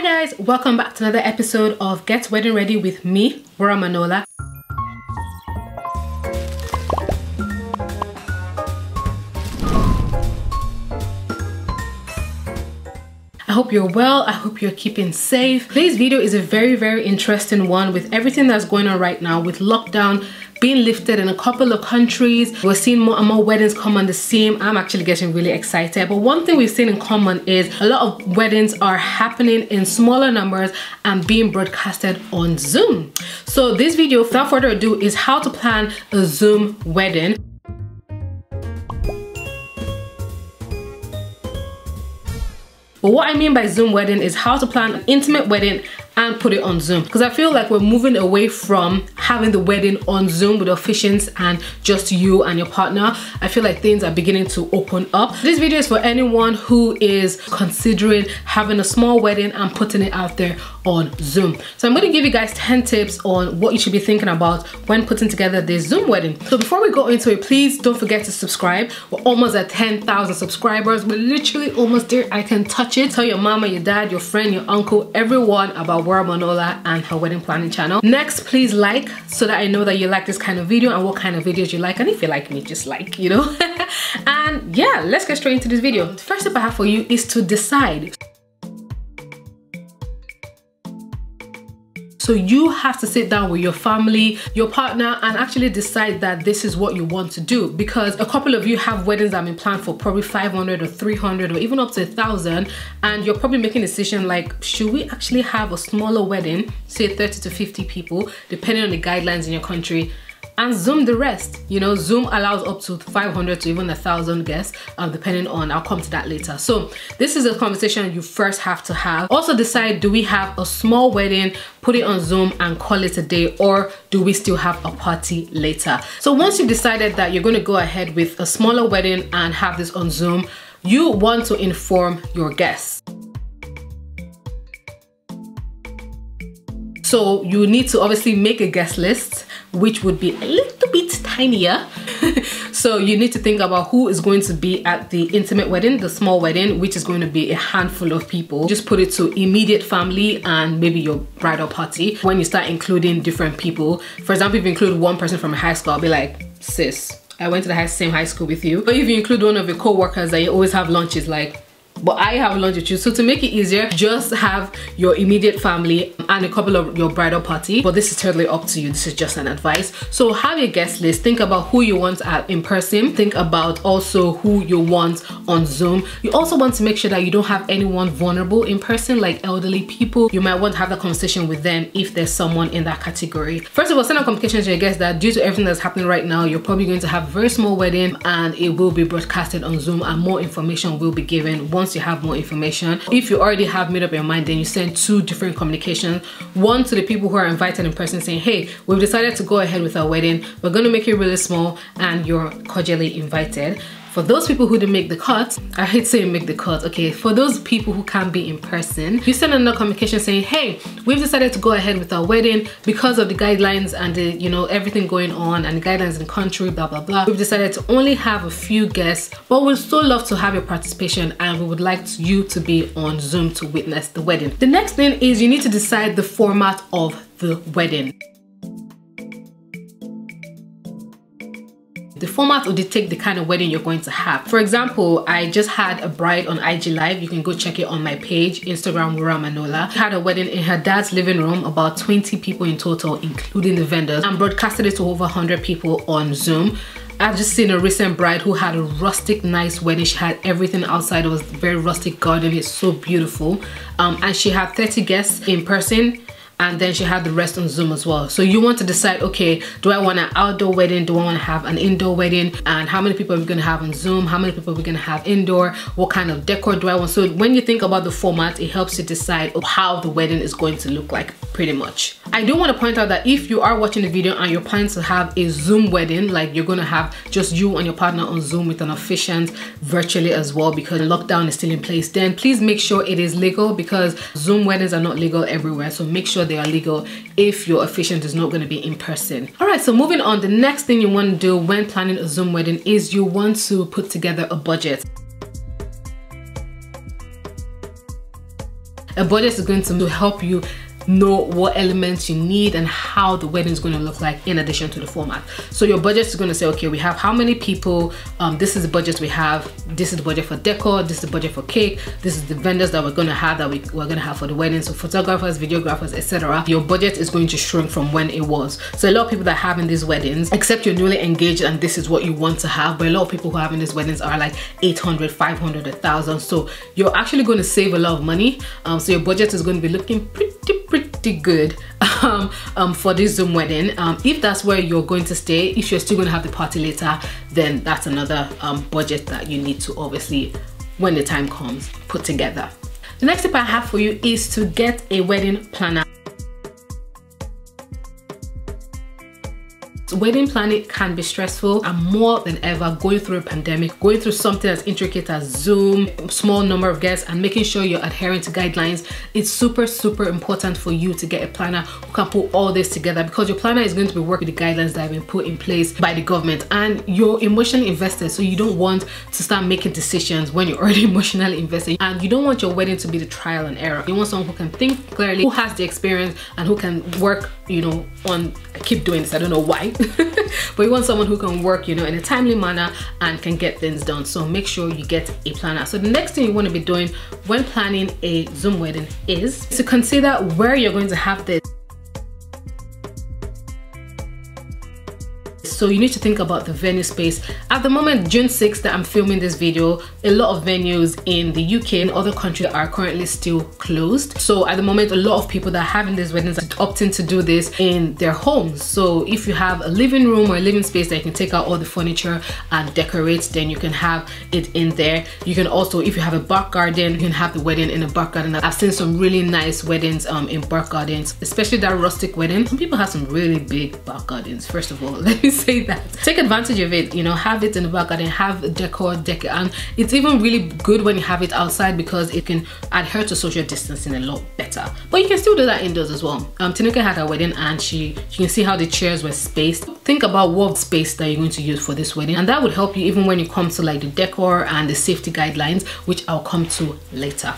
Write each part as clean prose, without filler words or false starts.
Hi guys, welcome back to another episode of Get Wedding Ready with me, Wura Manola. I hope you're well. I hope you're keeping safe. Today's video is a very interesting one with everything that's going on right now with lockdown being lifted in a couple of countries. We're seeing more and more weddings come on the scene. I'm actually getting really excited. But one thing we've seen in common is a lot of weddings are happening in smaller numbers and being broadcasted on Zoom. So this video, without further ado, is how to plan a Zoom wedding. But what I mean by Zoom wedding is how to plan an intimate wedding and put it on Zoom, because I feel like we're moving away from having the wedding on Zoom with officiants and just you and your partner. I feel like things are beginning to open up. This video is for anyone who is considering having a small wedding and putting it out there on Zoom. So I'm going to give you guys 10 tips on what you should be thinking about when putting together this Zoom wedding. So before we go into it, please don't forget to subscribe. We're almost at 10,000 subscribers. We're literally almost there. I can touch it. Tell your mama, your dad, your friend, your uncle, everyone about Wura Manola and her wedding planning channel. Next, please like so that I know that you like this kind of video and what kind of videos you like. And if you like me, just like, you know. And yeah, let's get straight into this video. The first tip I have for you is to decide. So you have to sit down with your family, your partner, and actually decide that this is what you want to do, because a couple of you have weddings that have been planned for probably 500 or 300 or even up to 1,000, and you're probably making a decision like, should we actually have a smaller wedding, say 30 to 50 people, depending on the guidelines in your country, and Zoom the rest. You know, Zoom allows up to 500 to even 1,000 guests, depending on, I'll come to that later. So this is a conversation you first have to have. Also decide, do we have a small wedding, put it on Zoom and call it a day, or do we still have a party later? So once you've decided that you're going to go ahead with a smaller wedding and have this on Zoom, you want to inform your guests. So you need to obviously make a guest list, which would be a little bit tinier. So you need to think about who is going to be at the intimate wedding, the small wedding, which is going to be a handful of people. Just put it to immediate family and maybe your bridal party. When you start including different people, for example, if you include one person from a high school, I'll be like, sis, I went to the same high school with you. But if you include one of your co-workers that you always have lunches, like, but I have lunch with you. So to make it easier, just have your immediate family and a couple of your bridal party. But this is totally up to you. This is just an advice. So have your guest list. Think about who you want in person. Think about also who you want on Zoom. You also want to make sure that you don't have anyone vulnerable in person, like elderly people. You might want to have that conversation with them if there's someone in that category. First of all, send out communications to your guests that due to everything that's happening right now, you're probably going to have a very small wedding and it will be broadcasted on Zoom and more information will be given once you have more information. If you already have made up your mind, then you send two different communications. One to the people who are invited in person saying, hey, we've decided to go ahead with our wedding. We're going to make it really small and you're cordially invited. For those people who didn't make the cut, I hate saying make the cut, okay, for those people who can't be in person, you send another communication saying, hey, we've decided to go ahead with our wedding because of the guidelines and the, you know, everything going on and the guidelines in the country, blah, blah, blah. We've decided to only have a few guests, but we'd still love to have your participation and we would like you to be on Zoom to witness the wedding. The next thing is you need to decide the format of the wedding. The format will dictate the kind of wedding you're going to have. For example, I just had a bride on IG Live. You can go check it on my page, Instagram, Wura Manola. She had a wedding in her dad's living room, about 20 people in total, including the vendors, and broadcasted it to over 100 people on Zoom. I've just seen a recent bride who had a rustic, nice wedding. She had everything outside. It was a very rustic garden. It's so beautiful. And she had 30 guests in person, and then she had the rest on Zoom as well. So you want to decide, okay, do I want an outdoor wedding? Do I want to have an indoor wedding? And how many people are we going to have on Zoom? How many people are we going to have indoor? What kind of decor do I want? So when you think about the format, it helps you decide how the wedding is going to look like, pretty much. I do want to point out that if you are watching the video and you're planning to have a Zoom wedding, like you're going to have just you and your partner on Zoom with an officiant virtually as well, because lockdown is still in place, then please make sure it is legal, because Zoom weddings are not legal everywhere. So make sure they are legal if your officiant is not going to be in person. All right, so moving on, the next thing you want to do when planning a Zoom wedding is you want to put together a budget. A budget is going to help you know what elements you need and how the wedding is going to look like in addition to the format. So your budget is going to say, okay, we have how many people, this is the budget we have, this is the budget for decor, this is the budget for cake, this is the vendors that we're going to have for the wedding, so photographers, videographers, etc. Your budget is going to shrink from when it was. So a lot of people that are having these weddings, except you're newly engaged and this is what you want to have, but a lot of people who are having these weddings are like 800, 500, 1,000. So you're actually going to save a lot of money. So your budget is going to be looking pretty good for this Zoom wedding. If that's where you're going to stay, if you're still going to have the party later, then that's another budget that you need to obviously, when the time comes, put together. The next tip I have for you is to get a wedding planner. Wedding planning can be stressful, and more than ever going through a pandemic, going through something as intricate as Zoom, small number of guests, and making sure you're adhering to guidelines. It's super important for you to get a planner who can put all this together, because your planner is going to be working with the guidelines that have been put in place by the government, and you're emotionally invested, so you don't want to start making decisions when you're already emotionally invested, and you don't want your wedding to be the trial and error. You want someone who can think clearly, who has the experience, and who can work, you know, on, I keep doing this, I don't know why, but you want someone who can work, you know, in a timely manner and can get things done. So make sure you get a planner. So the next thing you want to be doing when planning a Zoom wedding is to consider where you're going to have this. So you need to think about the venue space. At the moment, June 6th that I'm filming this video, a lot of venues in the UK and other countries are currently still closed. So at the moment, a lot of people that are having these weddings are opting to do this in their homes. So if you have a living room or a living space that you can take out all the furniture and decorate, then you can have it in there. You can also, if you have a back garden, you can have the wedding in a back garden. I've seen some really nice weddings in back gardens, especially that rustic wedding. Some people have some really big back gardens. First of all, let me say that. Take advantage of it, you know, have it in the back garden, have decor, and it's even really good when you have it outside because it can adhere to social distancing a lot better. But you can still do that indoors as well. Tinuke had her wedding and you can see how the chairs were spaced. Think about what space that you're going to use for this wedding, and that would help you even when it comes to like the decor and the safety guidelines, which I'll come to later.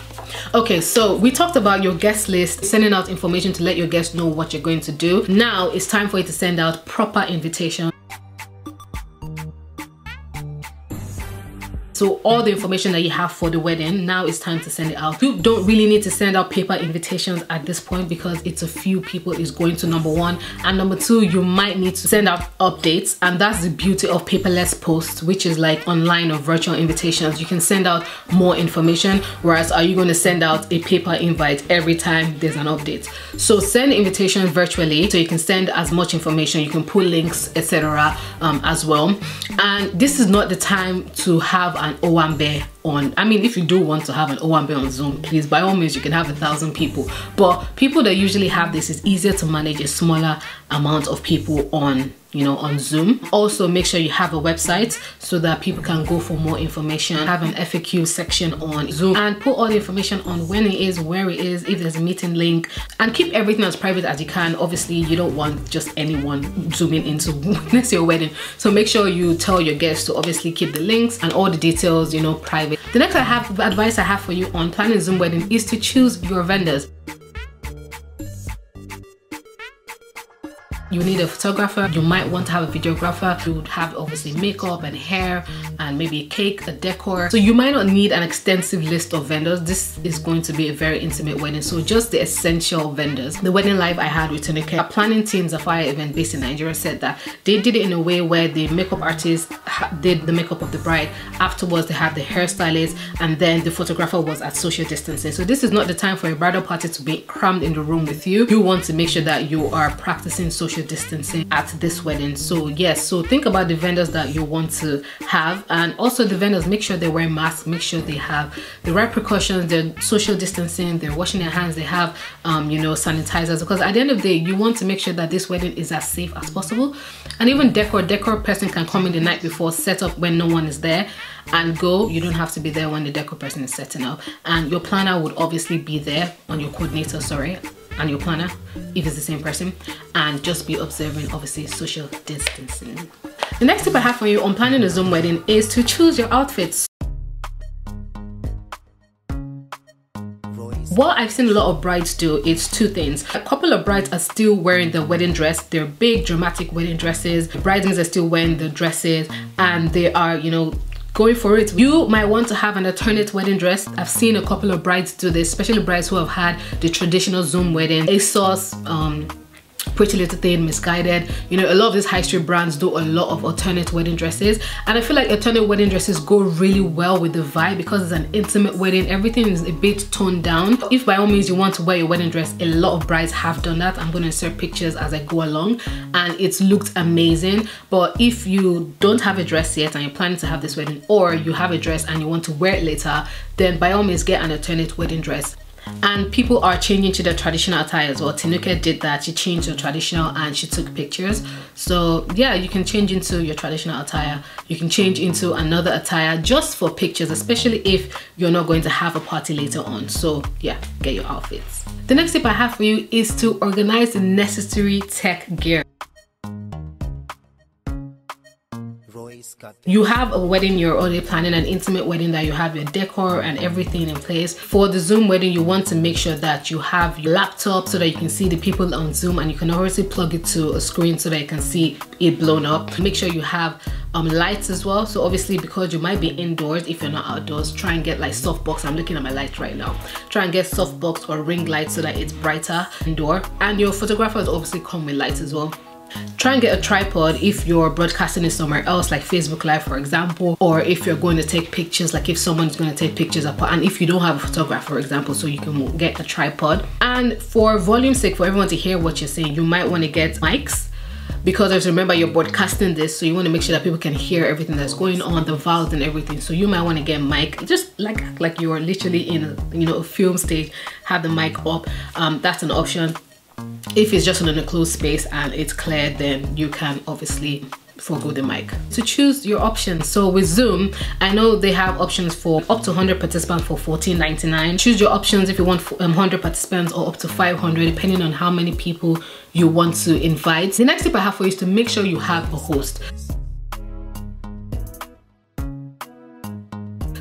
Okay, so we talked about your guest list, sending out information to let your guests know what you're going to do. Now it's time for you to send out proper invitations. So all the information that you have for the wedding, now it's time to send it out. You don't really need to send out paper invitations at this point because it's a few people is going to, number one. And number two, you might need to send out updates. And that's the beauty of paperless posts, which is like online or virtual invitations. You can send out more information, whereas are you going to send out a paper invite every time there's an update? So send invitations virtually so you can send as much information. You can put links, etc. As well. And this is not the time to have an Owambe on. I mean, if you do want to have an Owambe on Zoom, please, by all means, you can have 1,000 people. But people that usually have this, is easier to manage a smaller amount of people on, you know, on Zoom. Also, make sure you have a website so that people can go for more information. Have an FAQ section on Zoom and put all the information on when it is, where it is, if there's a meeting link, and keep everything as private as you can. Obviously, you don't want just anyone zooming into witness your wedding. So make sure you tell your guests to obviously keep the links and all the details, you know, private. The next advice I have for you on planning a Zoom wedding is to choose your vendors. You need a photographer, you might want to have a videographer, you would have obviously makeup and hair and maybe a cake, a decor. So you might not need an extensive list of vendors. This is going to be a very intimate wedding, so just the essential vendors. The wedding live I had with Tinuke, a planning team, Zafaya event based in Nigeria, said that they did it in a way where the makeup artist did the makeup of the bride, afterwards they had the hairstylist, and then the photographer was at social distancing. So this is not the time for a bridal party to be crammed in the room with you. You want to make sure that you are practicing social distancing at this wedding. So yes, so think about the vendors that you want to have, and also the vendors, make sure they wear masks, make sure they have the right precautions, they're social distancing, they're washing their hands, they have you know, sanitizers, because at the end of the day you want to make sure that this wedding is as safe as possible. And even decor person can come in the night before, set up when no one is there and go. You don't have to be there when the decor person is setting up, and your planner would obviously be there, on your coordinator, sorry, and your planner if it's the same person, and just be observing obviously social distancing. The next tip I have for you on planning a Zoom wedding is to choose your outfits. What I've seen a lot of brides do is two things. A couple of brides are still wearing the wedding dress. They're big dramatic wedding dresses. The bridesmaids are still wearing the dresses and they are, you know, going for it. You might want to have an alternate wedding dress. I've seen a couple of brides do this, especially brides who have had the traditional Zoom wedding. ASOS, Pretty Little Thing, Misguided, you know, a lot of these high street brands do a lot of alternate wedding dresses, and I feel like alternate wedding dresses go really well with the vibe because it's an intimate wedding. Everything is a bit toned down. If by all means you want to wear your wedding dress, a lot of brides have done that. I'm going to insert pictures as I go along and it's looked amazing. But if you don't have a dress yet and you're planning to have this wedding, or you have a dress and you want to wear it later, then by all means get an alternate wedding dress. And people are changing to their traditional attire as well. Tinuke did that. She changed her traditional and she took pictures. So yeah, you can change into your traditional attire. You can change into another attire just for pictures, especially if you're not going to have a party later on. So yeah, get your outfits. The next tip I have for you is to organize the necessary tech gear. You have a wedding, you're already planning an intimate wedding, that you have your decor and everything in place. For the Zoom wedding, you want to make sure that you have your laptop so that you can see the people on Zoom, and you can obviously plug it to a screen so that you can see it blown up. Make sure you have lights as well. So obviously, because you might be indoors, if you're not outdoors, try and get like softbox. I'm looking at my lights right now. Try and get softbox or ring lights so that it's brighter indoor. And your photographers obviously come with lights as well. Try and get a tripod if you're broadcasting it somewhere else, like Facebook Live for example, or if you're going to take pictures, like if someone's going to take pictures apart, and if you don't have a photographer for example, so you can get a tripod. And for volume's sake, for everyone to hear what you're saying, you might want to get mics, because as remember, you're broadcasting this, so you want to make sure that people can hear everything that's going on, the vowels and everything. So you might want to get mic, just like you're literally in a, you know, a film stage, have the mic up. That's an option. If it's just in a closed space and it's clear, then you can obviously forgo the mic. So choose your options. So with Zoom, I know they have options for up to 100 participants for $14.99. Choose your options if you want 100 participants or up to 500, depending on how many people you want to invite. The next tip I have for you is to make sure you have a host.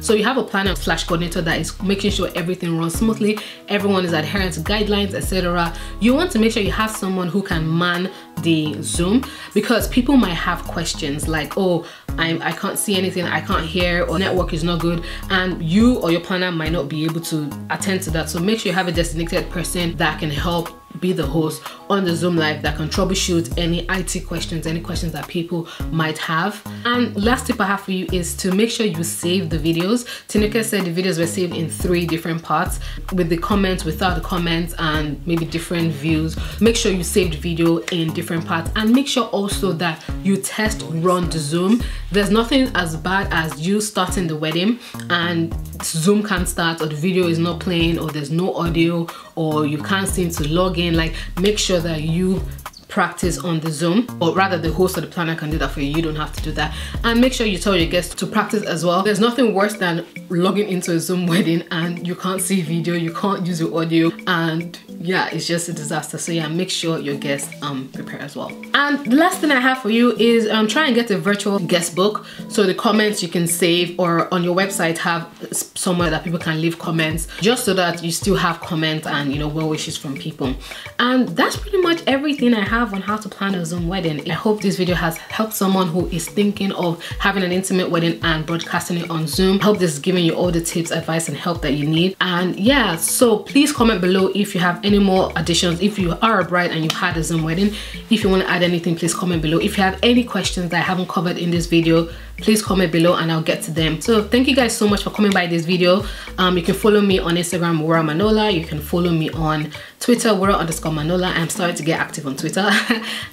So you have a planner / coordinator that is making sure everything runs smoothly, everyone is adhering to guidelines, etc. You want to make sure you have someone who can man the Zoom, because people might have questions like, oh, I can't see anything, I can't hear, or network is not good, and you or your planner might not be able to attend to that. So make sure you have a designated person that can help be the host on the Zoom Live, that can troubleshoot any IT questions, any questions that people might have. And last tip I have for you is to make sure you save the videos. Tinuke said the videos were saved in 3 different parts, with the comments, without the comments, and maybe different views. Make sure you saved video in different parts, and make sure also that you test run the Zoom. There's nothing as bad as you starting the wedding and Zoom can't start, or the video is not playing, or there's no audio, or you can't seem to log in. Like, make sure that you practice on the Zoom, or rather the host or the planner can do that for you. You don't have to do that. And make sure you tell your guests to practice as well. There's nothing worse than logging into a Zoom wedding and you can't see video, you can't use your audio, and yeah, it's just a disaster. So yeah, make sure your guests prepare as well. And the last thing I have for you is try and get a virtual guest book. So the comments you can save, or on your website have somewhere that people can leave comments, just so that you still have comments and, you know, well wishes from people. And that's pretty much everything I have on how to plan a Zoom wedding. I hope this video has helped someone who is thinking of having an intimate wedding and broadcasting it on Zoom. I hope this is giving you all the tips, advice, and help that you need. And yeah, so please comment below if you have any more additions. If you are a bride and you had a Zoom wedding, if you want to add anything, please comment below. If you have any questions that I haven't covered in this video, please comment below and I'll get to them. So thank you guys so much for coming by this video. You can follow me on Instagram, Wura Manola. You can follow me on Twitter, Wura_Manola. I'm starting to get active on Twitter.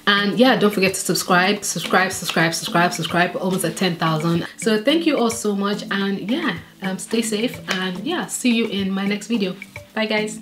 And yeah, don't forget to subscribe. We're almost at 10,000. So thank you all so much, and yeah, stay safe, and yeah, see you in my next video. Bye guys.